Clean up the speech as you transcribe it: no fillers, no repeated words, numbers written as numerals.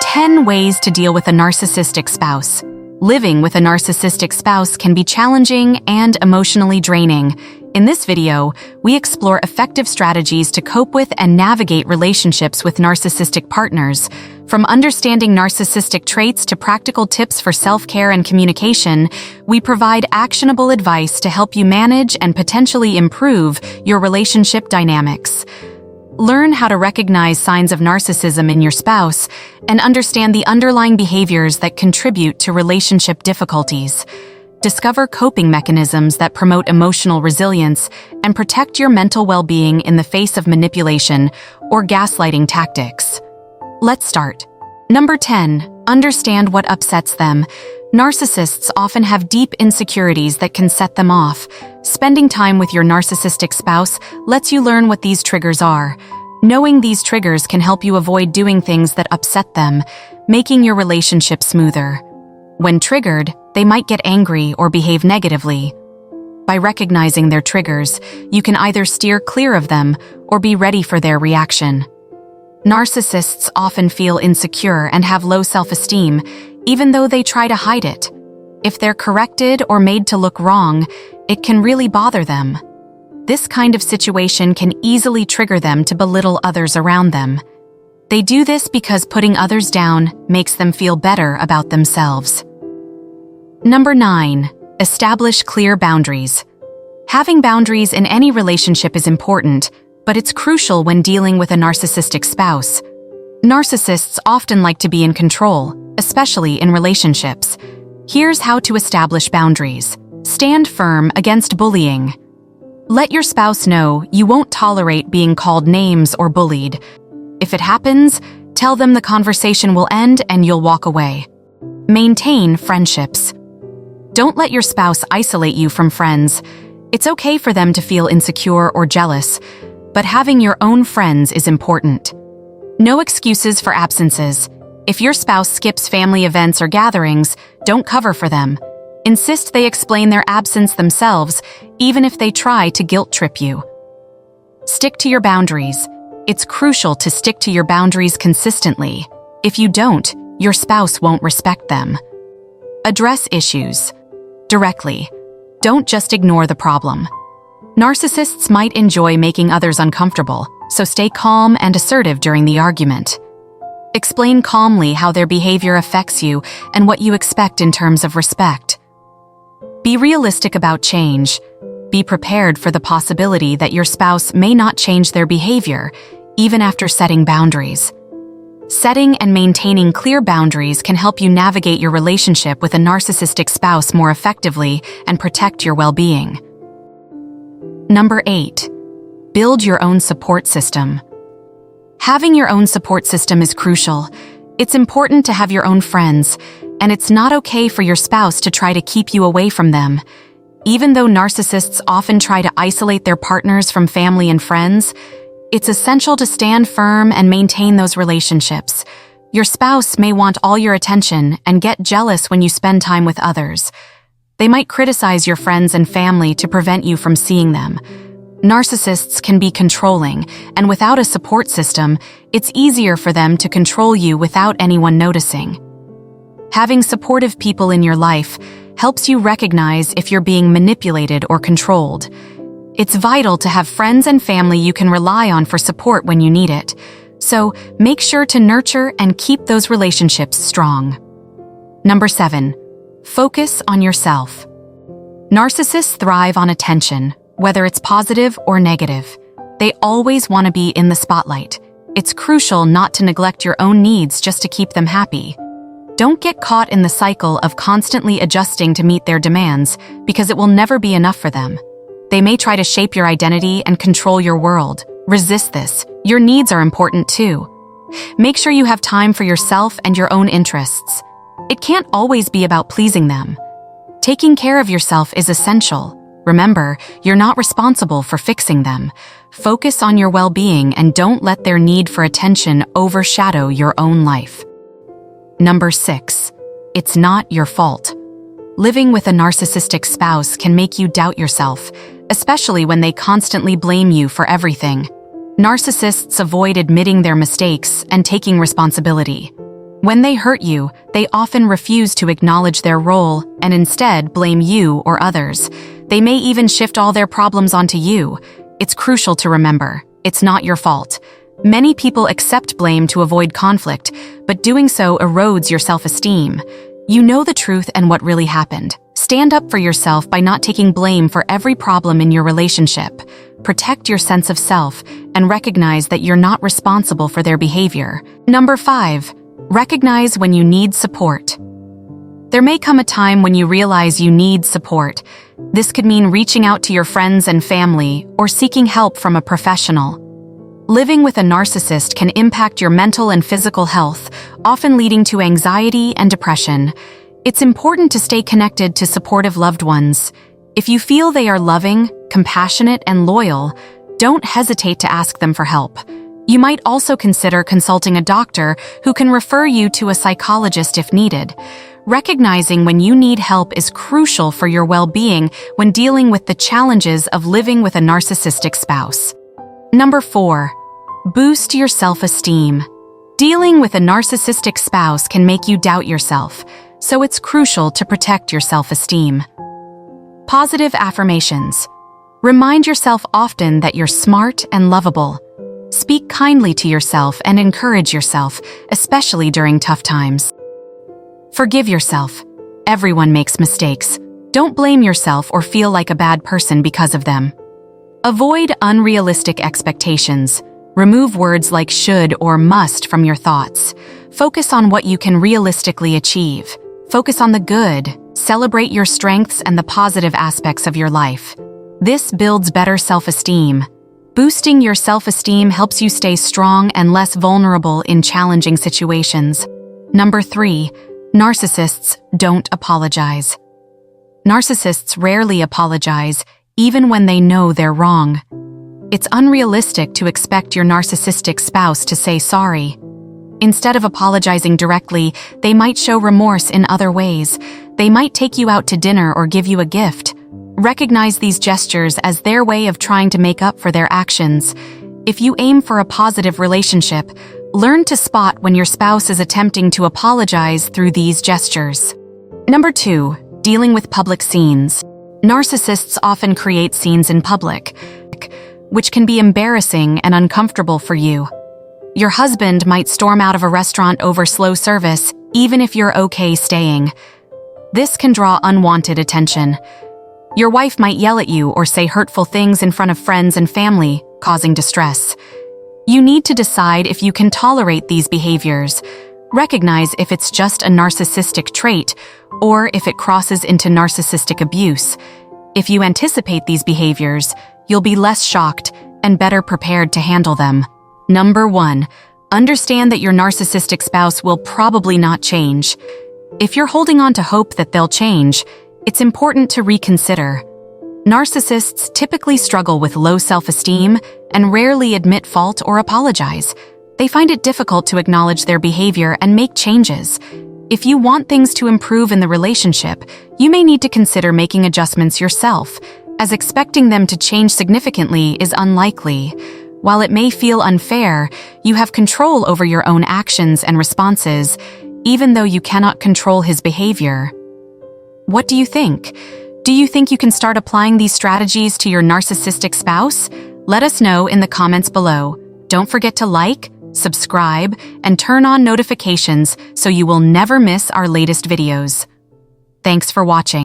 10 ways to deal with a narcissistic spouse. Living with a narcissistic spouse can be challenging and emotionally draining. In this video, we explore effective strategies to cope with and navigate relationships with narcissistic partners. From understanding narcissistic traits to practical tips for self-care and communication, we provide actionable advice to help you manage and potentially improve your relationship dynamics. Learn how to recognize signs of narcissism in your spouse and understand the underlying behaviors that contribute to relationship difficulties. Discover coping mechanisms that promote emotional resilience and protect your mental well-being in the face of manipulation or gaslighting tactics. Let's start. Number 10. Understand what upsets them. Narcissists often have deep insecurities that can set them off. Spending time with your narcissistic spouse lets you learn what these triggers are. Knowing these triggers can help you avoid doing things that upset them, making your relationship smoother. When triggered, they might get angry or behave negatively. By recognizing their triggers, you can either steer clear of them or be ready for their reaction. Narcissists often feel insecure and have low self-esteem, even though they try to hide it. If they're corrected or made to look wrong, it can really bother them. This kind of situation can easily trigger them to belittle others around them. They do this because putting others down makes them feel better about themselves. Number 9. Establish clear boundaries. Having boundaries in any relationship is important, but it's crucial when dealing with a narcissistic spouse. Narcissists often like to be in control, especially in relationships. Here's how to establish boundaries. Stand firm against bullying. Let your spouse know you won't tolerate being called names or bullied. If it happens, tell them the conversation will end and you'll walk away. Maintain friendships. Don't let your spouse isolate you from friends. It's okay for them to feel insecure or jealous, but having your own friends is important. No excuses for absences. If your spouse skips family events or gatherings, don't cover for them. Insist they explain their absence themselves, even if they try to guilt trip you. Stick to your boundaries. It's crucial to stick to your boundaries consistently. If you don't, your spouse won't respect them. Address issues directly. Don't just ignore the problem. Narcissists might enjoy making others uncomfortable, so stay calm and assertive during the argument. Explain calmly how their behavior affects you and what you expect in terms of respect. Be realistic about change. Be prepared for the possibility that your spouse may not change their behavior, even after setting boundaries. Setting and maintaining clear boundaries can help you navigate your relationship with a narcissistic spouse more effectively and protect your well-being. Number 8. Build your own support system. Having your own support system is crucial. It's important to have your own friends, and it's not okay for your spouse to try to keep you away from them. Even though narcissists often try to isolate their partners from family and friends, it's essential to stand firm and maintain those relationships. Your spouse may want all your attention and get jealous when you spend time with others. They might criticize your friends and family to prevent you from seeing them. Narcissists can be controlling, and without a support system, it's easier for them to control you without anyone noticing. Having supportive people in your life helps you recognize if you're being manipulated or controlled. It's vital to have friends and family you can rely on for support when you need it. So make sure to nurture and keep those relationships strong. Number 7. Focus on yourself. Narcissists thrive on attention, whether it's positive or negative. They always want to be in the spotlight. It's crucial not to neglect your own needs just to keep them happy. Don't get caught in the cycle of constantly adjusting to meet their demands, because it will never be enough for them. They may try to shape your identity and control your world. Resist this. Your needs are important too. Make sure you have time for yourself and your own interests. It can't always be about pleasing them. Taking care of yourself is essential. Remember, you're not responsible for fixing them. Focus on your well-being and don't let their need for attention overshadow your own life. Number 6. It's not your fault. Living with a narcissistic spouse can make you doubt yourself, especially when they constantly blame you for everything. Narcissists avoid admitting their mistakes and taking responsibility. When they hurt you, they often refuse to acknowledge their role and instead blame you or others. They may even shift all their problems onto you. It's crucial to remember, it's not your fault. Many people accept blame to avoid conflict, but doing so erodes your self-esteem. You know the truth and what really happened. Stand up for yourself by not taking blame for every problem in your relationship. Protect your sense of self and recognize that you're not responsible for their behavior. Number 5. Recognize when you need support. There may come a time when you realize you need support. This could mean reaching out to your friends and family or seeking help from a professional. Living with a narcissist can impact your mental and physical health, often leading to anxiety and depression. It's important to stay connected to supportive loved ones. If you feel they are loving, compassionate, and loyal, don't hesitate to ask them for help. You might also consider consulting a doctor who can refer you to a psychologist if needed. Recognizing when you need help is crucial for your well-being when dealing with the challenges of living with a narcissistic spouse. Number 4. Boost your self-esteem. Dealing with a narcissistic spouse can make you doubt yourself, so it's crucial to protect your self-esteem. Positive affirmations. Remind yourself often that you're smart and lovable. Speak kindly to yourself and encourage yourself, especially during tough times. Forgive yourself. Everyone makes mistakes. Don't blame yourself or feel like a bad person because of them. Avoid unrealistic expectations. Remove words like should or must from your thoughts. Focus on what you can realistically achieve. Focus on the good. Celebrate your strengths and the positive aspects of your life. This builds better self-esteem. Boosting your self-esteem helps you stay strong and less vulnerable in challenging situations. Number 3. Narcissists don't apologize. Narcissists rarely apologize, even when they know they're wrong. It's unrealistic to expect your narcissistic spouse to say sorry. Instead of apologizing directly, they might show remorse in other ways. They might take you out to dinner or give you a gift. Recognize these gestures as their way of trying to make up for their actions. If you aim for a positive relationship, learn to spot when your spouse is attempting to apologize through these gestures. Number 2. Dealing with public scenes. Narcissists often create scenes in public, which can be embarrassing and uncomfortable for you. Your husband might storm out of a restaurant over slow service, even if you're okay staying. This can draw unwanted attention. Your wife might yell at you or say hurtful things in front of friends and family, causing distress. You need to decide if you can tolerate these behaviors. Recognize if it's just a narcissistic trait or if it crosses into narcissistic abuse. If you anticipate these behaviors, you'll be less shocked and better prepared to handle them. Number 1. Understand that your narcissistic spouse will probably not change. If you're holding on to hope that they'll change, it's important to reconsider. Narcissists typically struggle with low self-esteem and rarely admit fault or apologize. They find it difficult to acknowledge their behavior and make changes. If you want things to improve in the relationship, you may need to consider making adjustments yourself, as expecting them to change significantly is unlikely. While it may feel unfair, you have control over your own actions and responses, even though you cannot control his behavior. What do you think? Do you think you can start applying these strategies to your narcissistic spouse? Let us know in the comments below. Don't forget to like, subscribe, and turn on notifications so you will never miss our latest videos. Thanks for watching.